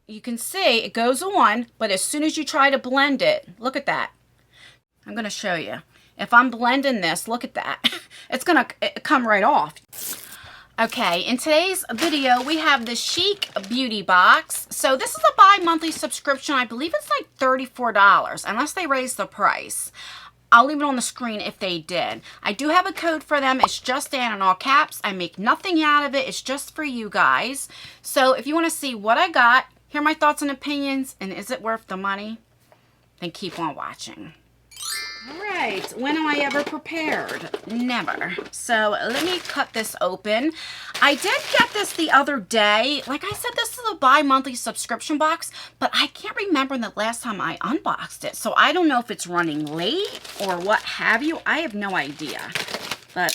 you can see it goes on, but as soon as you try to blend it, look at that. I'm going to show you. If I'm blending this, look at that. It's going to come right off. Okay, in today's video, we have the Chic Beauty Box. So this is a bi-monthly subscription. I believe it's like $34, unless they raise the price. I'll leave it on the screen if they did. I do have a code for them. It's just in all caps. I make nothing out of it. It's just for you guys. So if you want to see what I got, hear my thoughts and opinions, and is it worth the money, then keep on watching. All right, when am I ever prepared? Never. So let me cut this open. I did get this the other day. Like I said, this is a bi-monthly subscription box, but I can't remember the last time I unboxed it. So I don't know if it's running late or what have you. I have no idea. But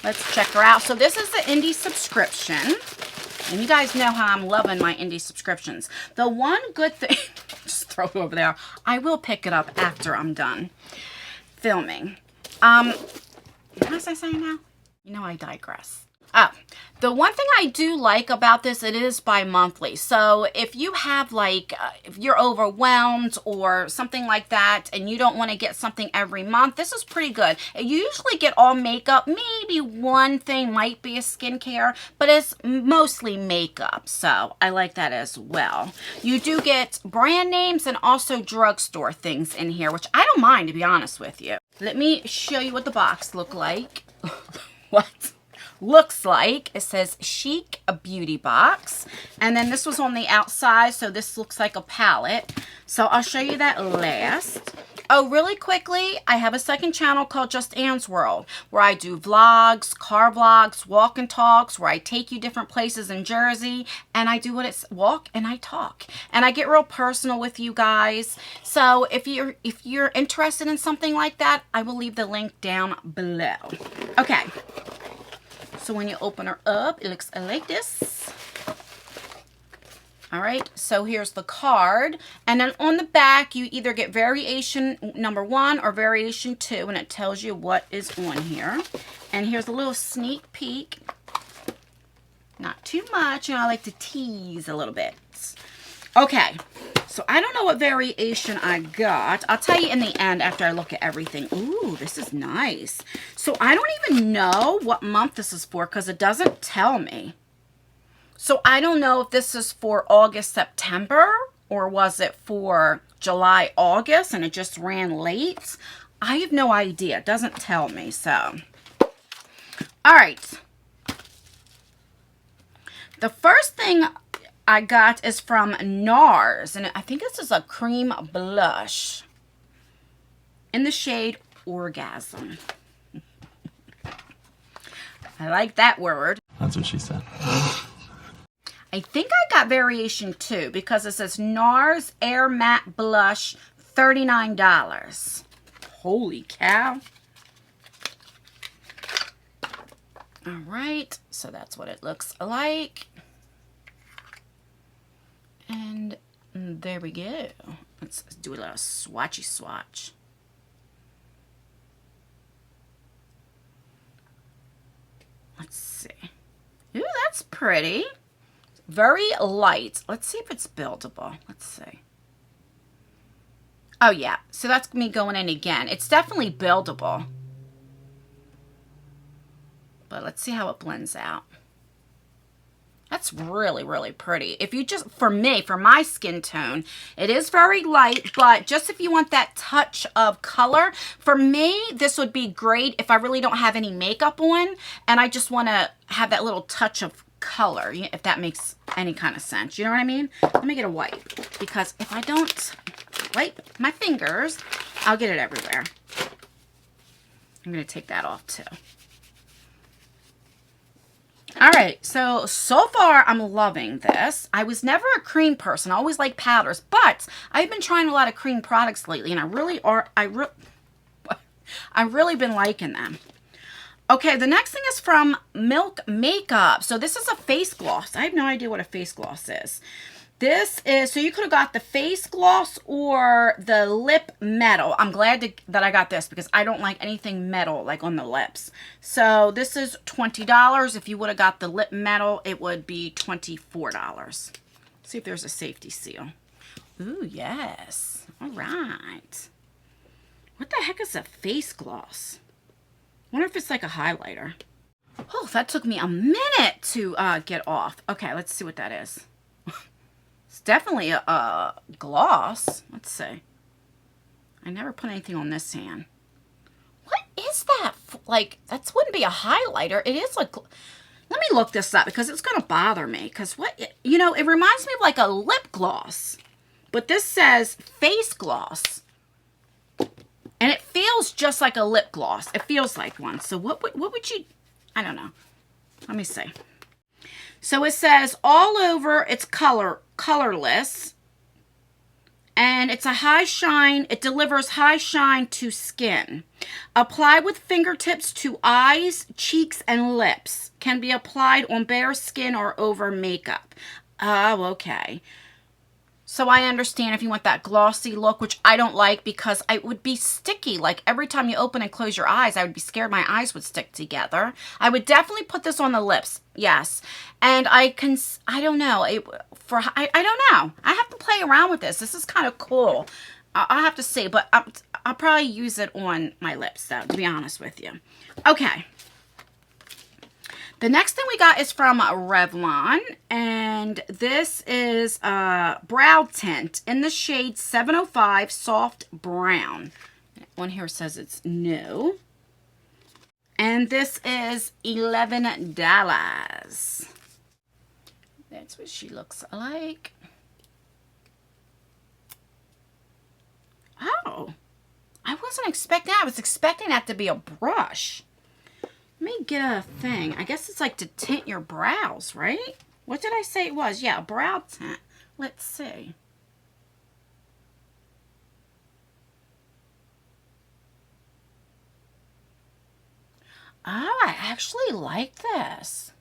let's check her out. So this is the indie subscription. And you guys know how I'm loving my indie subscriptions. The one good thing, just throw it over there. I will pick it up after I'm done filming. What was I saying now? You know I digress. Oh, the one thing I do like about this, it is bi-monthly. So if you have like, if you're overwhelmed or something like that and you don't want to get something every month, this is pretty good. You usually get all makeup. Maybe one thing might be a skincare, but it's mostly makeup. So I like that as well. You do get brand names and also drugstore things in here, which I don't mind, to be honest with you. Let me show you what the box look like. What? Looks like. It says Chic Beauty Box, and then this was on the outside, so this looks like a palette. So I'll show you that last. Oh, really quickly, I have a second channel called Just Anne's World, where I do vlogs, car vlogs, walk and talks, where I take you different places in Jersey, and I do what it's walk and I talk, and I get real personal with you guys. So if you're interested in something like that, I will leave the link down below. Okay. So when you open her up, it looks like this. All right, so here's the card. And then on the back, you either get variation number 1 or variation 2, and it tells you what is on here. And here's a little sneak peek. Not too much, you know, I like to tease a little bit. Okay, so I don't know what variation I got. I'll tell you in the end after I look at everything. Ooh, this is nice. So I don't even know what month this is for because it doesn't tell me. So I don't know if this is for August, September, or was it for July, August, and it just ran late. I have no idea. It doesn't tell me, so. All right. The first thing I got is from NARS, and I think this is a cream blush in the shade Orgasm. I like that word. That's what she said. I think I got variation 2 because it says NARS Air Matte Blush, $39. Holy cow. All right, so that's what it looks like. And there we go. Let's do a little swatchy swatch. Let's see. Ooh, that's pretty. Very light. Let's see if it's buildable. Let's see. Oh, yeah. So that's me going in again. It's definitely buildable. But let's see how it blends out. That's really, really pretty. If you just, for me, for my skin tone, it is very light, but just if you want that touch of color, for me, this would be great if I really don't have any makeup on, and I just want to have that little touch of color, if that makes any kind of sense. You know what I mean? Let me get a wipe, because if I don't wipe my fingers, I'll get it everywhere. I'm going to take that off too. Alright, so far I'm loving this. I was never a cream person. I always like powders, but I've been trying a lot of cream products lately, and I've really been liking them. Okay, the next thing is from Milk Makeup. So this is a face gloss. I have no idea what a face gloss is. This is, so you could have got the face gloss or the lip metal. I'm glad that I got this because I don't like anything metal like on the lips. So this is $20. If you would have got the lip metal, it would be $24. See if there's a safety seal. Ooh, yes. All right. What the heck is a face gloss? I wonder if it's like a highlighter. Oh, that took me a minute to get off. Okay, let's see what that is. It's definitely a gloss. Let's see. I never put anything on this hand. What is that? Like, that wouldn't be a highlighter. It is like... Let me look this up because it's going to bother me. Because what... You know, it reminds me of like a lip gloss. But this says face gloss. And it feels just like a lip gloss. It feels like one. So what would you... I don't know. Let me see. So it says all over it's colorless. And it's a high shine. It delivers high shine to skin. Apply with fingertips to eyes, cheeks, and lips. Can be applied on bare skin or over makeup. Oh, okay. So I understand if you want that glossy look, which I don't like because it would be sticky. Like every time you open and close your eyes, I would be scared my eyes would stick together. I would definitely put this on the lips. Yes. And I don't know. I don't know. I have to play around with this. This is kind of cool. I'll have to see, but I'll probably use it on my lips though, to be honest with you. Okay. The next thing we got is from Revlon, and this is brow tint in the shade 705 Soft Brown. One here says it's new. And this is $11. That's what she looks like. Oh, I wasn't expecting that. I was expecting that to be a brush. Let me get a thing. I guess it's like to tint your brows, right? What did I say it was? Yeah, brow tint. Let's see. Oh, I actually like this.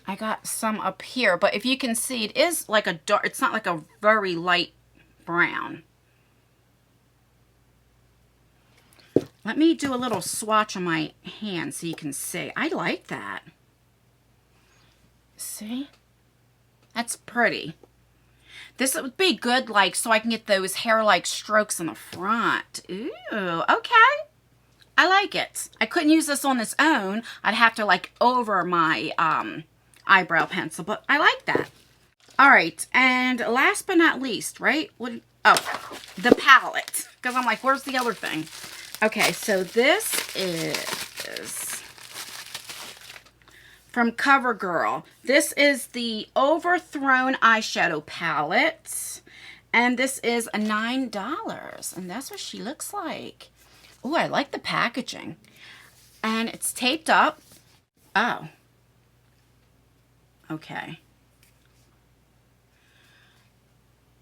I got some up here, but if you can see, it is like a dark, it's not like a very light brown. Let me do a little swatch on my hand so you can see. I like that. See? That's pretty. This would be good, like, so I can get those hair-like strokes in the front. Ooh, okay. I like it. I couldn't use this on its own. I'd have to, like, over my eyebrow pencil, but I like that. All right, and last but not least, right? Oh, the palette. Because I'm like, where's the other thing? Okay, so this is from CoverGirl. This is the Overthrown Eyeshadow Palette. And this is $9. And that's what she looks like. Oh, I like the packaging. And it's taped up. Oh. Okay.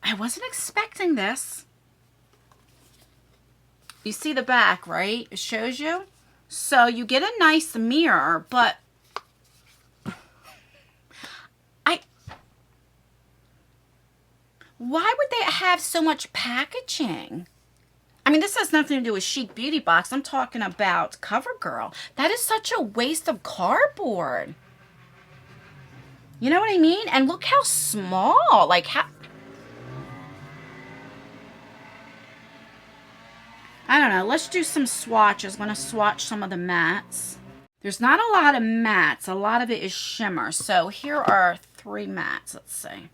I wasn't expecting this. You see the back, right? It shows you. So you get a nice mirror, but why would they have so much packaging? I mean, this has nothing to do with Chic Beauty Box. I'm talking about CoverGirl. That is such a waste of cardboard. You know what I mean? And look how small. Like, how... I don't know. Let's do some swatches. I'm going to swatch some of the mattes. There's not a lot of mattes. A lot of it is shimmer. So here are 3 mattes. Let's see.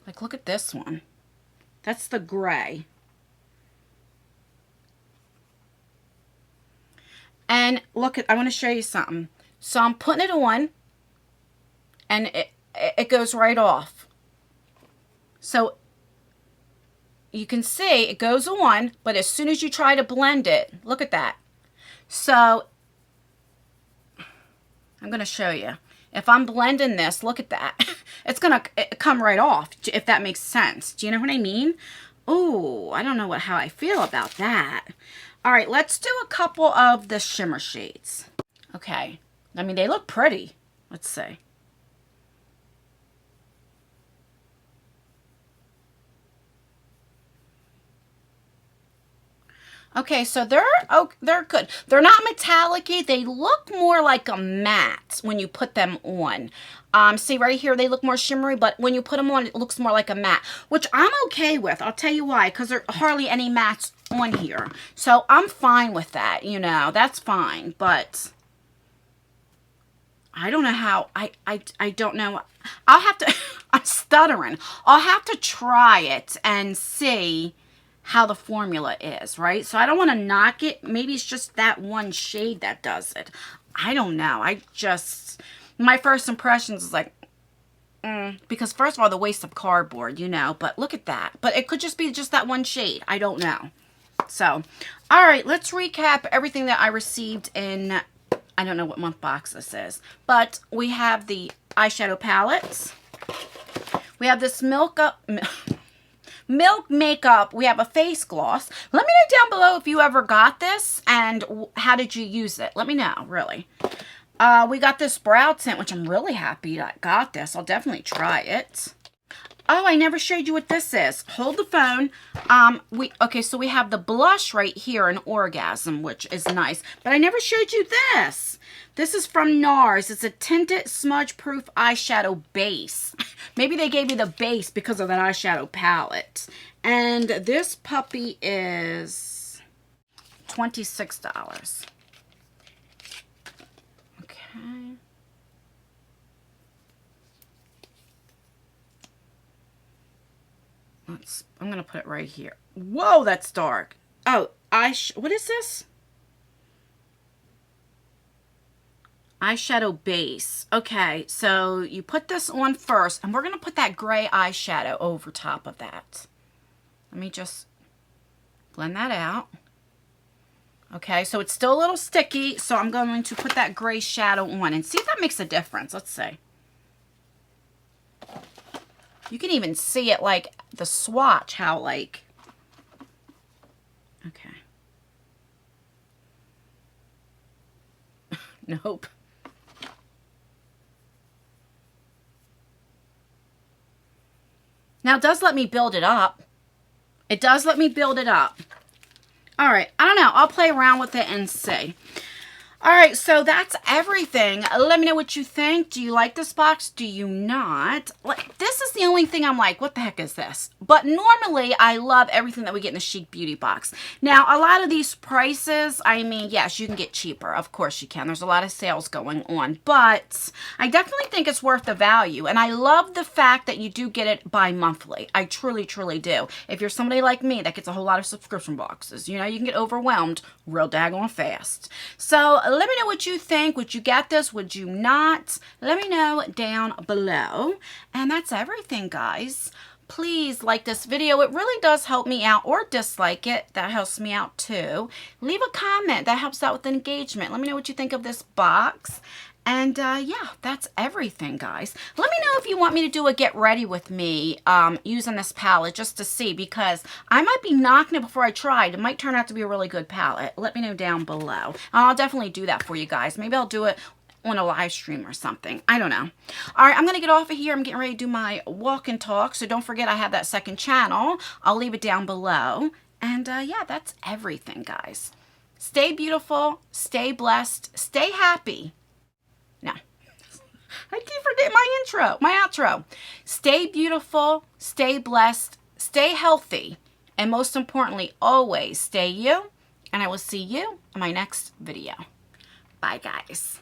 Like, look at this one. That's the gray. And look at, I want to show you something. So I'm putting it on, and it goes right off. So you can see it goes on, but as soon as you try to blend it, look at that. So I'm going to show you. If I'm blending this, look at that. It's going to come right off, if that makes sense. Do you know what I mean? Oh, I don't know how I feel about that. All right, let's do a couple of the shimmer shades. Okay. I mean, they look pretty. Let's see. Okay, so they're good. They're not metallic-y. They look more like a matte when you put them on. See right here, they look more shimmery, but when you put them on, it looks more like a matte, which I'm okay with. I'll tell you why, because there are hardly any mattes on here. So I'm fine with that, you know, that's fine, but I don't know how, I don't know. I'll have to, I'm stuttering. I'll have to try it and see how the formula is, right? So I don't want to knock it. Maybe it's just that one shade that does it. I don't know. My first impressions is like, because first of all, the waste of cardboard, you know, but look at that. But it could just be just that one shade. I don't know. So, all right, let's recap everything that I received in, I don't know what month box this is, but we have the eyeshadow palettes. We have this milk makeup. We have a face gloss. Let me know down below if you ever got this and how did you use it. Let me know, really. We got this brow tint, which I'm really happy I got this. I'll definitely try it. Oh, I never showed you what this is. Hold the phone. Okay, so we have the blush right here in Orgasm, which is nice. But I never showed you this. This is from NARS. It's a tinted smudge-proof eyeshadow base. Maybe they gave me the base because of that eyeshadow palette. And this puppy is $26. Okay. I'm going to put it right here. Whoa, that's dark. Oh, what is this? Eyeshadow base. Okay, so you put this on first, and we're going to put that gray eyeshadow over top of that. Let me just blend that out. Okay, so it's still a little sticky, so I'm going to put that gray shadow on and see if that makes a difference. Let's see. You can even see it like the swatch, how like, okay. Nope. Now it does let me build it up. It does let me build it up. All right, I don't know. I'll play around with it and see. All right, so that's everything. Let me know what you think. Do you like this box? Do you not? Like, this is the only thing I'm like, what the heck is this? But normally, I love everything that we get in the Chic Beauty Box. Now, a lot of these prices, I mean, yes, you can get cheaper. Of course you can. There's a lot of sales going on. But I definitely think it's worth the value. And I love the fact that you do get it bi-monthly. I truly, truly do. If you're somebody like me that gets a whole lot of subscription boxes, you know, you can get overwhelmed real daggone fast. So, let me know what you think. Would you get this? Would you not? Let me know down below. And that's everything, guys. Please like this video. It really does help me out, or dislike it. That helps me out too. Leave a comment. That helps out with engagement. Let me know what you think of this box. And yeah, that's everything, guys. Let me know if you want me to do a get ready with me using this palette just to see, because I might be knocking it before I tried. It might turn out to be a really good palette. Let me know down below. I'll definitely do that for you guys. Maybe I'll do it on a live stream or something. I don't know. All right, I'm going to get off of here. I'm getting ready to do my walk and talk. So don't forget I have that second channel. I'll leave it down below. And yeah, that's everything, guys. Stay beautiful. Stay blessed. Stay happy. No, I keep forgetting my outro. Stay beautiful, stay blessed, stay healthy, and most importantly, always stay you, and I will see you in my next video. Bye, guys.